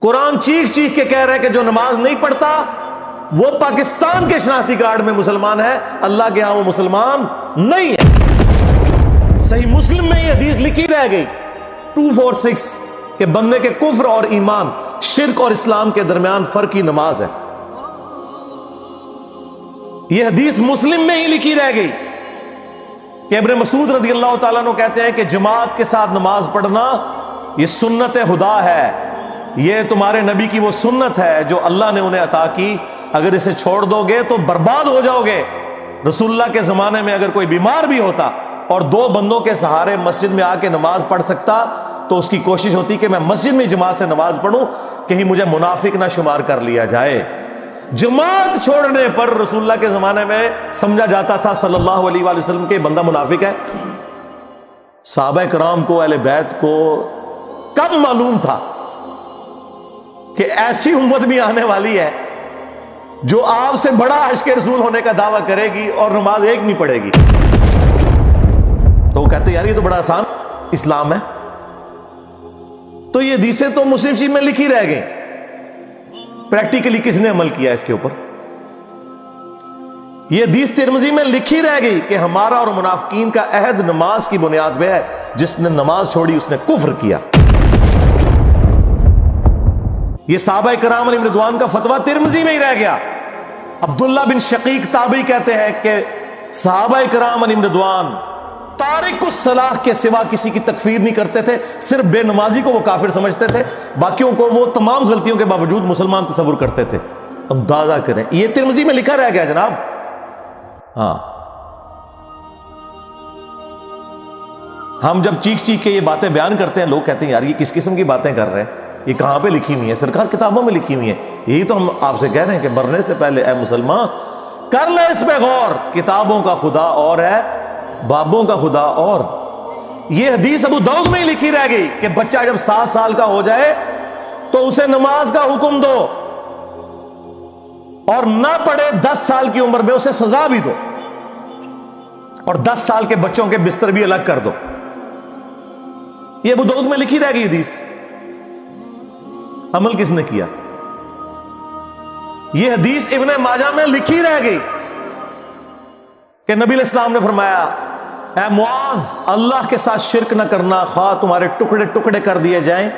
قرآن چیخ چیخ کے کہہ رہا ہے کہ جو نماز نہیں پڑھتا وہ پاکستان کے شناختی کارڈ میں مسلمان ہے، اللہ کے ہاں وہ مسلمان نہیں ہے۔ صحیح مسلم میں یہ حدیث لکھی رہ گئی 246 کہ بندے کے کفر اور ایمان، شرک اور اسلام کے درمیان فرق ہی نماز ہے۔ یہ حدیث مسلم میں ہی لکھی رہ گئی کہ ابن مسعود رضی اللہ تعالیٰ عنہ کہتے ہیں کہ جماعت کے ساتھ نماز پڑھنا یہ سنت خدا ہے، یہ تمہارے نبی کی وہ سنت ہے جو اللہ نے انہیں عطا کی، اگر اسے چھوڑ دو گے تو برباد ہو جاؤ گے۔ رسول اللہ کے زمانے میں اگر کوئی بیمار بھی ہوتا اور 2 بندوں کے سہارے مسجد میں آ کے نماز پڑھ سکتا تو اس کی کوشش ہوتی کہ میں مسجد میں جماعت سے نماز پڑھوں، کہیں مجھے منافق نہ شمار کر لیا جائے۔ جماعت چھوڑنے پر رسول اللہ کے زمانے میں سمجھا جاتا تھا صلی اللہ علیہ وآلہ وسلم کہ بندہ منافق ہے۔ صحابہ کرام کو، اہل بیت کو کب معلوم تھا کہ ایسی امت بھی آنے والی ہے جو آپ سے بڑا عشق رسول ہونے کا دعویٰ کرے گی اور نماز ایک نہیں پڑھے گی؟ تو وہ کہتے یار یہ تو بڑا آسان اسلام ہے۔ تو یہ حدیثیں تو مسلم شریف میں لکھی رہ گئی، پریکٹیکلی کس نے عمل کیا اس کے اوپر؟ یہ حدیث ترمذی میں لکھی رہ گئی کہ ہمارا اور منافقین کا عہد نماز کی بنیاد پہ ہے، جس نے نماز چھوڑی اس نے کفر کیا۔ یہ صحابہ کرام علیہم رضوان کا فتویٰ ترمذی میں ہی رہ گیا۔ عبداللہ بن شقیق تابعی کہتے ہیں کہ صحابہ کرام علیہم رضوان تارک الصلاح کے سوا کسی کی تکفیر نہیں کرتے تھے، صرف بے نمازی کو وہ کافر سمجھتے تھے، باقیوں کو وہ تمام غلطیوں کے باوجود مسلمان تصور کرتے تھے۔ اندازہ کریں، یہ ترمذی میں لکھا رہ گیا جناب۔ ہاں، ہم جب چیخ چیخ کے یہ باتیں بیان کرتے ہیں لوگ کہتے ہیں یار یہ کس قسم کی باتیں کر رہے ہیں، یہ کہاں پہ لکھی ہوئی ہے؟ سرکار کتابوں میں لکھی ہوئی ہے۔ یہی تو ہم آپ سے کہہ رہے ہیں کہ مرنے سے پہلے اے مسلمان کر لے اس پہ غور، کتابوں کا خدا اور ہے، بابوں کا خدا اور۔ یہ حدیث ابو داؤد میں ہی لکھی رہ گئی کہ بچہ جب 7 سال کا ہو جائے تو اسے نماز کا حکم دو، اور نہ پڑھے 10 سال کی عمر میں اسے سزا بھی دو، اور 10 سال کے بچوں کے بستر بھی الگ کر دو۔ یہ ابو داؤد میں لکھی رہ گئی حدیث، عمل کس نے کیا؟ یہ حدیث ابن ماجہ میں لکھی رہ گئی کہ نبی علیہ السلام نے فرمایا اے معاذ اللہ کے ساتھ شرک نہ کرنا، خواہ تمہارے ٹکڑے ٹکڑے کر دیے جائیں،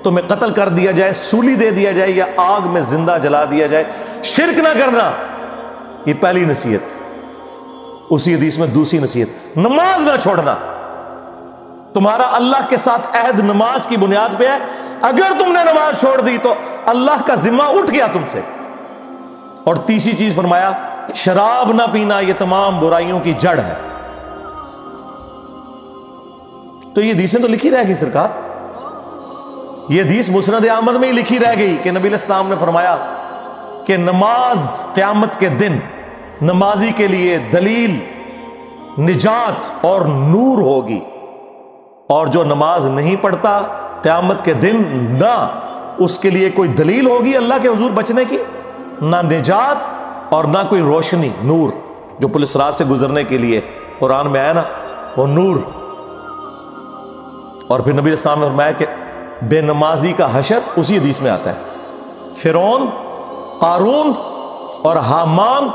تمہیں قتل کر دیا جائے، سولی دے دیا جائے یا آگ میں زندہ جلا دیا جائے، شرک نہ کرنا۔ یہ پہلی نصیحت۔ اسی حدیث میں دوسری نصیحت، نماز نہ چھوڑنا۔ تمہارا اللہ کے ساتھ عہد نماز کی بنیاد پہ ہے، اگر تم نے نماز چھوڑ دی تو اللہ کا ذمہ اٹھ گیا تم سے۔ اور تیسری چیز فرمایا شراب نہ پینا، یہ تمام برائیوں کی جڑ ہے۔ تو یہ حدیثیں تو لکھی رہ گئی سرکار۔ یہ حدیث مسند احمد میں ہی لکھی رہ گئی کہ نبی علیہ السلام نے فرمایا کہ نماز قیامت کے دن نمازی کے لیے دلیل، نجات اور نور ہوگی، اور جو نماز نہیں پڑھتا قیامت کے دن نہ اس کے لیے کوئی دلیل ہوگی اللہ کے حضور بچنے کی، نہ نجات اور نہ کوئی روشنی، نور جو پولیس رات سے گزرنے کے لیے قرآن میں آیا نا وہ نور۔ اور پھر نبی علیہ السلام نے فرمایا کہ بے نمازی کا حشر اسی حدیث میں آتا ہے، فرعون، قارون اور حامان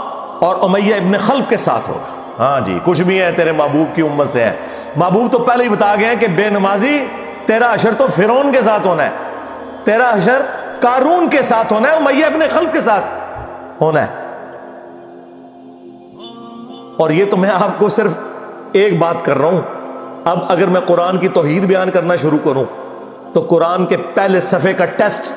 اور امیہ ابن خلف کے ساتھ ہوگا۔ ہاں جی، کچھ بھی ہے تیرے محبوب کی امت سے ہے۔ محبوب تو پہلے ہی بتا گئے ہیں کہ بے نمازی تیرا حشر تو فرعون کے ساتھ ہونا ہے، تیرا حشر قارون کے ساتھ ہونا ہے، امیہ ابن خلف کے ساتھ ہونا ہے۔ اور یہ تو میں آپ کو صرف ایک بات کر رہا ہوں، اب اگر میں قرآن کی توحید بیان کرنا شروع کروں تو قرآن کے پہلے صفحے کا ٹیسٹ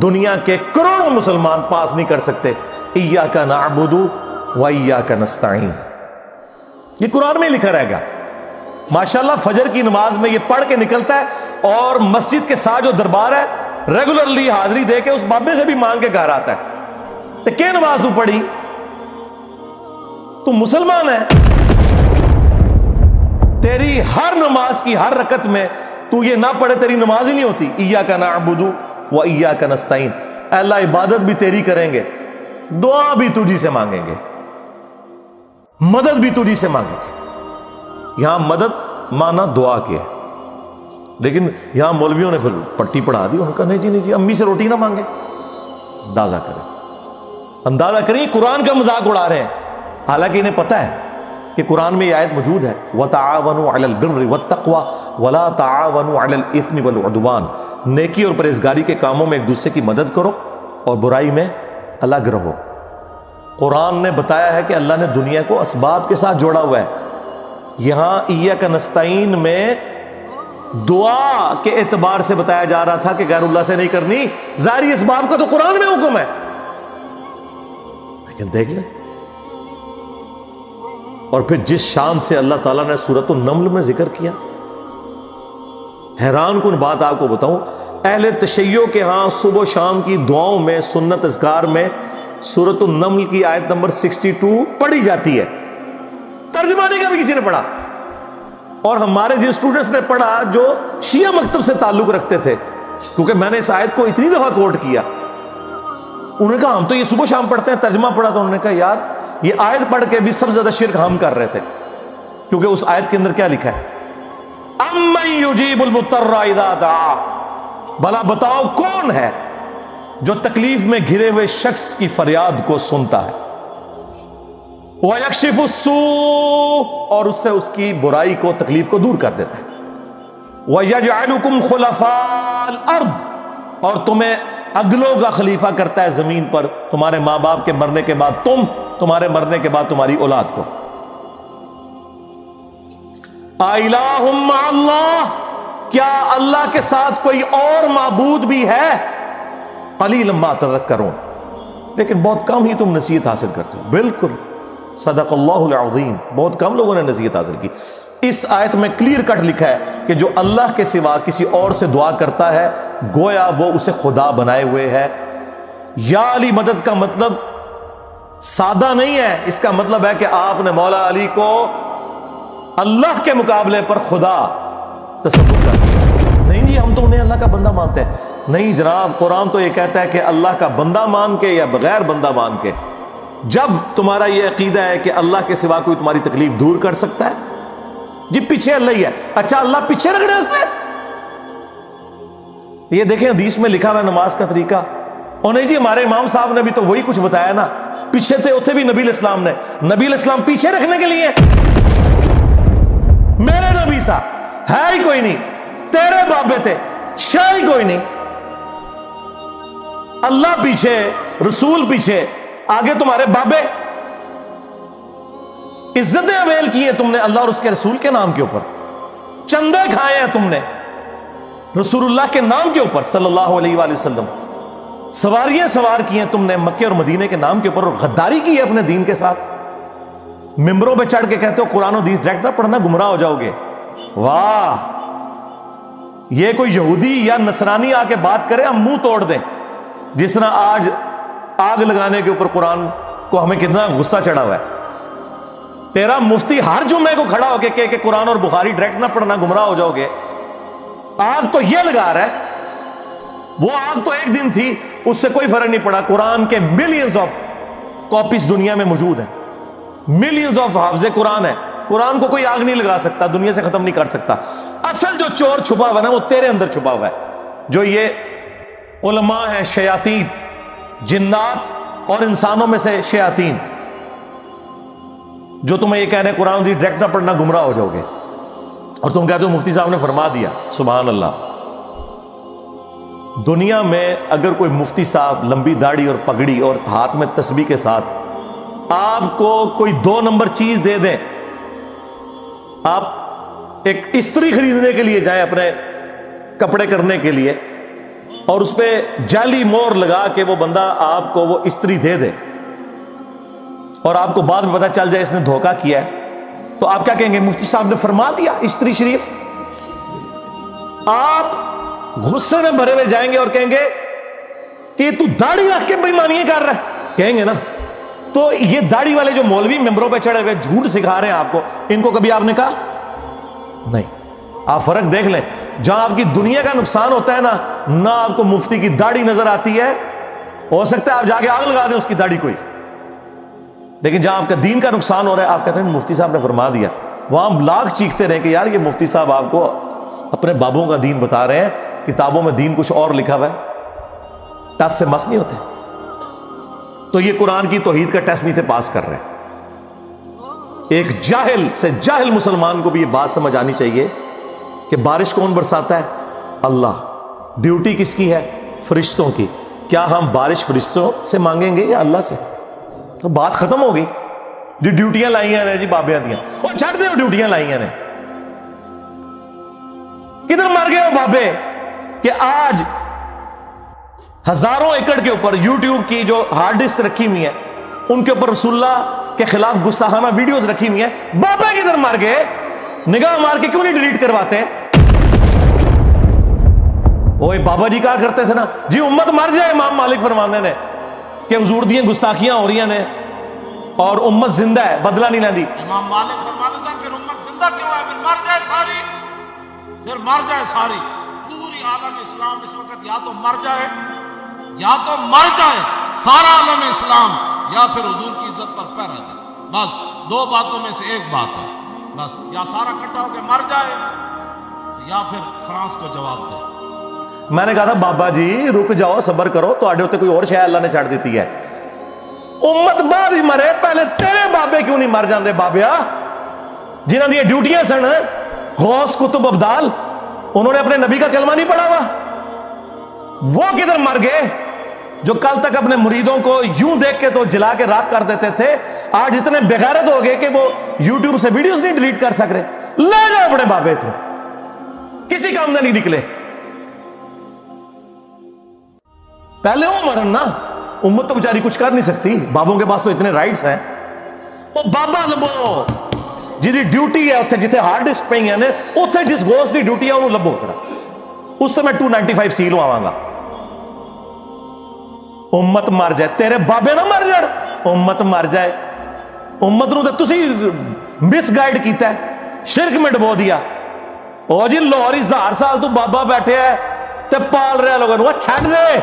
دنیا کے کروڑوں مسلمان پاس نہیں کر سکتے۔ ایاک نعبد و ایاک نستعین، یہ قرآن میں لکھا رہے گا۔ ماشاءاللہ فجر کی نماز میں یہ پڑھ کے نکلتا ہے، اور مسجد کے ساتھ جو دربار ہے ریگولرلی حاضری دے کے اس بابے سے بھی مانگ کے گھر آتا ہے۔ تو کیا نماز تو پڑھی؟ تو مسلمان ہے، تیری ہر نماز کی ہر رکعت میں تو یہ نہ پڑھے تیری نماز ہی نہیں ہوتی۔ ایاک نعبد و ایاک نستعین، اے اللہ عبادت بھی تیری کریں گے، دعا بھی تجھی سے مانگیں گے، مدد بھی تجھی سے مانگیں گے۔ یہاں مدد مانا دعا کے، لیکن یہاں مولویوں نے پھر پٹی پڑھا دی، ان کا نہیں جی امی سے روٹی نہ مانگے. اندازہ کریں قرآن کا مذاق اڑا رہے ہیں، حالانکہ انہیں پتہ ہے کہ قرآن میں یہ آیت موجود ہے وَتَعَاوَنُوا عَلَى الْبِرِّ وَالتَّقْوَى وَلَا تَعَاوَنُوا عَلَى الْإِثْمِ وَالْعُدْوَانِ. نیکی اور پرہیزگاری کے کاموں میں ایک دوسرے کی مدد کرو اور برائی میں الگ رہو. قرآن نے بتایا ہے کہ اللہ نے دنیا کو اسباب کے ساتھ جوڑا ہوا ہے. یہاں ایاک نستعین میں دعا کے اعتبار سے بتایا جا رہا تھا کہ غیر اللہ سے نہیں کرنی، ظاہری اسباب کا تو قرآن میں حکم ہے، لیکن دیکھ لیں. اور پھر جس شان سے اللہ تعالیٰ نے سورۃ النمل میں ذکر کیا، حیران کن بات آپ کو بتاؤں، اہل تشیع کے ہاں صبح و شام کی دعاؤں میں، سنت اذکار میں سورۃ النمل کی آیت نمبر 62 پڑھی جاتی ہے. ترجمہ نہیں کبھی کسی نے پڑھا. اور ہمارے جن اسٹوڈنٹس نے پڑھا جو شیعہ مکتب سے تعلق رکھتے تھے، کیونکہ میں نے اس آیت کو اتنی دفعہ کوٹ کیا، انہوں نے کہا ہم تو یہ صبح شام پڑھتے ہیں، ترجمہ پڑھا تو انہوں نے کہا یار یہ آیت پڑھ کے بھی سب سے زیادہ شرک ہم کر رہے تھے، کیونکہ اس آیت کے اندر کیا لکھا ہے اَمَّن يُجِيبُ الْمُضْطَرَّ إِذَا دَعَا. بھلا بتاؤ کون ہے جو تکلیف میں گھرے ہوئے شخص کی فریاد کو سنتا ہے، وَيَكْشِفُ السُّوءَ اور اس سے اس کی برائی کو، تکلیف کو دور کر دیتا ہے، وَيَجْعَلُكُمْ خُلَفَاءَ الْأَرْضِ اور تمہیں اگلوں کا خلیفہ کرتا ہے زمین پر، تمہارے ماں باپ کے مرنے کے بعد تم، تمہارے مرنے کے بعد تمہاری اولاد کو. اَإِلَٰهٌ مَّعَ اللَّهِ کیا اللہ کے ساتھ کوئی اور معبود بھی ہے؟ قَلِيلًا مَّا تَذَكَّرُونَ لیکن بہت کم ہی تم نصیحت حاصل کرتے ہو. بالکل صدق اللہ العظیم، بہت کم لوگوں نے نصیحت حاصل کی. اس آیت میں کلیئر کٹ لکھا ہے کہ جو اللہ کے سوا کسی اور سے دعا کرتا ہے گویا وہ اسے خدا بنائے ہوئے ہے. یا علی مدد کا مطلب سادہ نہیں ہے، اس کا مطلب ہے کہ آپ نے مولا علی کو اللہ کے مقابلے پر خدا تصور کر دیا. نہیں جی ہم تو انہیں اللہ کا بندہ مانتے ہیں. نہیں جناب، قرآن تو یہ کہتا ہے کہ اللہ کا بندہ مان کے یا بغیر بندہ مان کے. جب تمہارا یہ عقیدہ ہے کہ اللہ کے سوا کوئی تمہاری تکلیف دور کر سکتا ہے، جی پیچھے اللہ ہی ہے. اچھا اللہ پیچھے رکھنے ہنستے، یہ دیکھیں حدیث میں لکھا ہوا ہے نماز کا طریقہ. اور نہیں جی ہمارے امام صاحب نے بھی تو وہی کچھ بتایا نا، پیچھے تھے اتنے بھی نبی علیہ السلام نے. نبی علیہ السلام پیچھے رکھنے کے لیے، میرے نبی صاحب ہے ہی کوئی نہیں، تیرے بابے تھے شاہ ہی کوئی نہیں. اللہ پیچھے، رسول پیچھے، آگے تمہارے بابے. عزتیں اویل کی ہیں تم نے اللہ اور اس کے رسول کے نام کے اوپر، چندے کھائے ہیں تم نے رسول اللہ کے نام کے اوپر صلی اللہ علیہ وآلہ وسلم. سواریاں سوار کی ہیں تم نے مکے اور مدینے کے نام کے اوپر، اور غداری کی ہے اپنے دین کے ساتھ. ممبروں پہ چڑھ کے کہتے ہو قرآن و حدیث ڈائریکٹ نہ پڑھنا، گمراہ ہو جاؤ گے. واہ، یہ کوئی یہودی یا نصرانی آ کے بات کرے ہم منہ توڑ دیں. جس طرح آج آگ لگانے کے اوپر قرآن کو ہمیں کتنا غصہ چڑھا ہوا ہے. تیرا مفتی ہر جمعے کو کھڑا ہو کے کہ قرآن اور بخاری ڈائریکٹ نہ پڑھنا، گمراہ ہو جاؤ گے. آگ تو یہ لگا رہا ہے، وہ آگ تو ایک دن تھی، اس سے کوئی فرق نہیں پڑا. قرآن کے ملینز آف کاپیز دنیا میں موجود ہیں، ملینز آف حافظ قرآن ہے. قرآن کو کوئی آگ نہیں لگا سکتا، دنیا سے ختم نہیں کر سکتا. اصل جو چور چھپا ہوا ہے نا وہ تیرے اندر چھپا ہوا ہے. جو یہ علماء ہیں شیاطین، جنات اور انسانوں میں سے شیاطین، جو تمہیں یہ کہہ رہے ہیں قرآن حدیث ڈائریکٹ نہ پڑھنا، گمراہ ہو جاؤ گے. اور تم کہتے ہو مفتی صاحب نے فرما دیا. سبحان اللہ. دنیا میں اگر کوئی مفتی صاحب لمبی داڑھی اور پگڑی اور ہاتھ میں تسبیح کے ساتھ آپ کو کوئی 2 نمبر چیز دے دیں، آپ ایک استری خریدنے کے لیے جائیں اپنے کپڑے کرنے کے لیے، اور اس پہ جعلی مور لگا کے وہ بندہ آپ کو وہ استری دے دے، اور آپ کو بعد میں پتہ چل جائے اس نے دھوکہ کیا ہے، تو آپ کیا کہیں گے؟ مفتی صاحب نے فرما دیا استری شریف. آپ غصے میں بھرے ہوئے جائیں گے اور کہیں گے کہ تو داڑھی رکھ کے بےایمانیاں کر رہا ہے، کہیں گے نا. تو یہ داڑھی والے جو مولوی ممبروں پہ چڑھے ہوئے جھوٹ سکھا رہے ہیں آپ کو، ان کو کبھی آپ نے کہا نہیں. آپ فرق دیکھ لیں، جہاں آپ کی دنیا کا نقصان ہوتا ہے نا، نہ آپ کو مفتی کی داڑھی نظر آتی ہے. ہو سکتا ہے آپ جا کے آگ لگا دیں اس کی داڑھی کوئی، لیکن جہاں آپ کا دین کا نقصان ہو رہا ہے آپ کہتے ہیں مفتی صاحب نے فرما دیا. وہاں لاکھ چیختے رہے کہ یار یہ مفتی صاحب آپ کو اپنے بابوں کا دین بتا رہے ہیں، کتابوں میں دین کچھ اور لکھا ہوا ہے، ٹس سے مس نہیں ہوتے. تو یہ قرآن کی توحید کا ٹیسٹ نہیں تھے پاس کر رہے. ایک جاہل سے جاہل مسلمان کو بھی یہ بات سمجھ آنی چاہیے کہ بارش کون برساتا ہے؟ اللہ. ڈیوٹی کس کی ہے؟ فرشتوں کی. کیا ہم بارش فرشتوں سے مانگیں گے یا اللہ سے؟ تو بات ختم ہو گئی. جو ڈیوٹیاں لائیاں نے جی بابیاں دیاں، وہ چھڑ دے، ڈیوٹیاں لائیاں نے. کدھر مر گئے وہ بابے کہ آج ہزاروں ایکڑ کے اوپر یوٹیوب کی جو ہارڈ ڈسک رکھی ہوئی ہے ان کے اوپر رسول اللہ کے خلاف گستاخانہ ویڈیوز رکھی ہوئی ہیں. بابا کدھر مر گئے؟ نگاہ مار کے کیوں نہیں ڈیلیٹ کرواتے؟ اوے بابا جی کہا کرتے تھے نا جی امت مر جائے، امام مالک فرماندے نے کہ حضور دیاں گستاخیاں ہو رہی ہیں اور امت زندہ ہے، بدلہ نہیں لیندی. امام مالک فرماتے ہیں پھر امت زندہ کیوں ہے؟ پھر مر جائے ساری، پھر مر جائے ساری. پوری عالم اسلام اس وقت یا تو مر جائے، یا تو مر جائے سارا عالم اسلام، یا پھر حضور کی عزت پر پہ رہتا. بس دو باتوں میں سے ایک بات ہے. بس یا سارا اکٹھا ہو کے مر جائے یا پھر فرانس کو جواب دے. میں نے کہا تھا بابا جی رک جاؤ، صبر کرو، تو آڈے ہوتے کوئی اور شے اللہ نے چھاڑ دیتی ہے. امت بعد ہی مرے، پہلے تیرے بابے کیوں نہیں مر جاندے بابیا جنہاں دی ڈیوٹیاں سن؟ غوث کتب ابدال، انہوں نے اپنے نبی کا کلمہ نہیں پڑھا ہوا؟ وہ کدھر مر گئے جو کل تک اپنے مریدوں کو یوں دیکھ کے تو جلا کے راکھ کر دیتے تھے، آج اتنے بغیرت ہو گئے کہ وہ یوٹیوب سے ویڈیوز نہیں ڈیلیٹ کر سک رہے. لے جاؤ اپنے بابے تو، کسی کام میں نہیں نکلے. پہلے وہ مرن نا، امت تو بیچاری کچھ کر نہیں سکتی، بابوں کے پاس تو اتنے رائٹس ہیں. وہ بابا لبو جی ڈیوٹی ہے اتنے جتنے ہارڈ ڈسک پہ ہیں اتنے جس غوث دی ڈیوٹی ہے انہوں لبو ذرا، اس سے میں 295 سیل آواں گا. امت مر جائے، تیرے بابے نہ مر جائے، امت مر جائے. امت نو تے تسی مس گائیڈ کیتا ہے، شرک میں ڈبو دیا. او جی لاہور 1000 سال تو بابا بیٹھے ہے تے پال رہے لوگوں نو. چھڑ دے،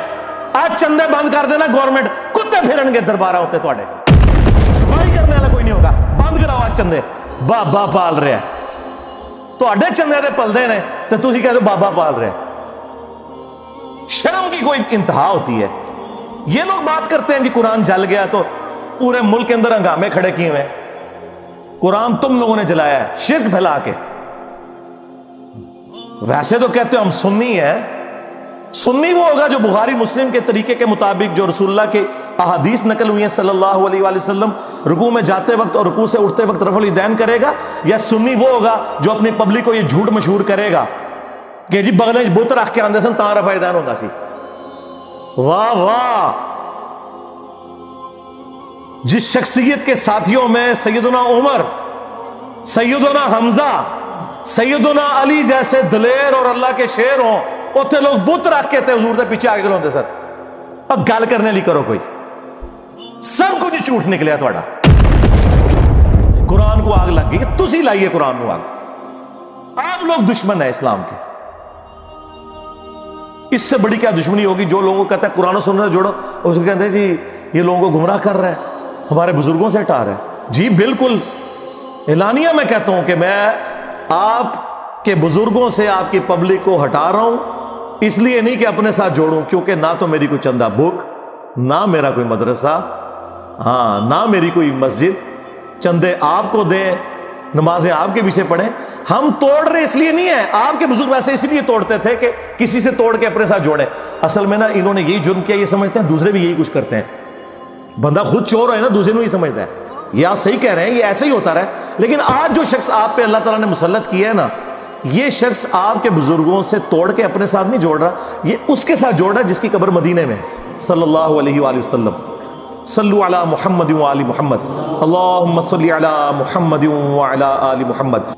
آج چندے بند کر دینا گورنمنٹ، کتے پھرن گے دربارہ ہوتے تواڈے، صفائی کرنے والا کوئی نہیں ہوگا. بند کراؤ آج چندے، بابا پال رہے ہیں. تواڈے چندے تے پلدے نے تے تسی کہتے بابا پال رہے. شرم کی کوئی انتہا ہوتی ہے. یہ لوگ بات کرتے ہیں کہ قرآن جل گیا تو پورے ملک کے اندر ہنگامے کھڑے کیے ہوئے. قرآن تم لوگوں نے جلایا ہے شرک پھیلا کے. ویسے تو کہتے ہو ہم سنی ہیں. سنی وہ ہوگا جو بخاری مسلم کے طریقے کے مطابق جو رسول اللہ کے احادیث نقل ہوئی ہیں صلی اللہ علیہ وآلہ وسلم، رکوع میں جاتے وقت اور رکوع سے اٹھتے وقت رفع الیدین کرے گا. یا سنی وہ ہوگا جو اپنی پبلک کو یہ جھوٹ مشہور کرے گا کہ جی بغلے بت رکھ کے آندے سن تاں رفع الیدین ہوندا سی. واہ واہ. جس شخصیت کے ساتھیوں میں سیدنا عمر، سیدنا حمزہ، سیدنا علی جیسے دلیر اور اللہ کے شیر ہوں، اتنے لوگ بت رکھ کے تے حضور دے پیچھے آگے کھلوندے سر. اب گل کرنے لی کرو کوئی، سب کچھ جھوٹ نکلیا تھوڑا. قرآن کو آگ لگ گئی، تسی لائیے قرآن کو آگ. آپ لوگ دشمن ہیں اسلام کے. اس سے بڑی کیا دشمنی ہوگی جو لوگوں کو کہتا ہے قرآن و سنت سے جوڑو، اس کو کہتے ہیں جی یہ لوگوں کو گمراہ کر رہا ہے، ہمارے بزرگوں سے ہٹا رہا ہے. جی بالکل اعلانیہ میں کہتا ہوں کہ میں آپ کے بزرگوں سے آپ کی پبلک کو ہٹا رہا ہوں، اس لیے نہیں کہ اپنے ساتھ جوڑوں، کیونکہ نہ تو میری کوئی چندہ بک، نہ میرا کوئی مدرسہ، ہاں نہ میری کوئی مسجد. چندے آپ کو دیں، نمازیں آپ کے پیچھے پڑھیں. ہم توڑ رہے اس لیے نہیں ہے، آپ کے بزرگ ویسے اس لیے توڑتے تھے کہ کسی سے توڑ کے اپنے ساتھ جوڑے. اصل میں نا انہوں نے یہی جرم کیا، یہ سمجھتے ہیں دوسرے بھی یہی کچھ کرتے ہیں. بندہ خود چور ہے نا، دوسرے کو ہی سمجھتا ہے. یہ آپ صحیح کہہ رہے ہیں، یہ ایسے ہی ہوتا رہا ہے. لیکن آج جو شخص آپ پہ اللہ تعالیٰ نے مسلط کیا ہے نا، یہ شخص آپ کے بزرگوں سے توڑ کے اپنے ساتھ نہیں جوڑ رہا، یہ اس کے ساتھ جوڑ رہا ہے جس کی قبر مدینے میں صلی اللہ علیہ وآلہ وسلم. صلو علی محمد و آل محمد، اللہم صلی علی محمد و علی آل محمد.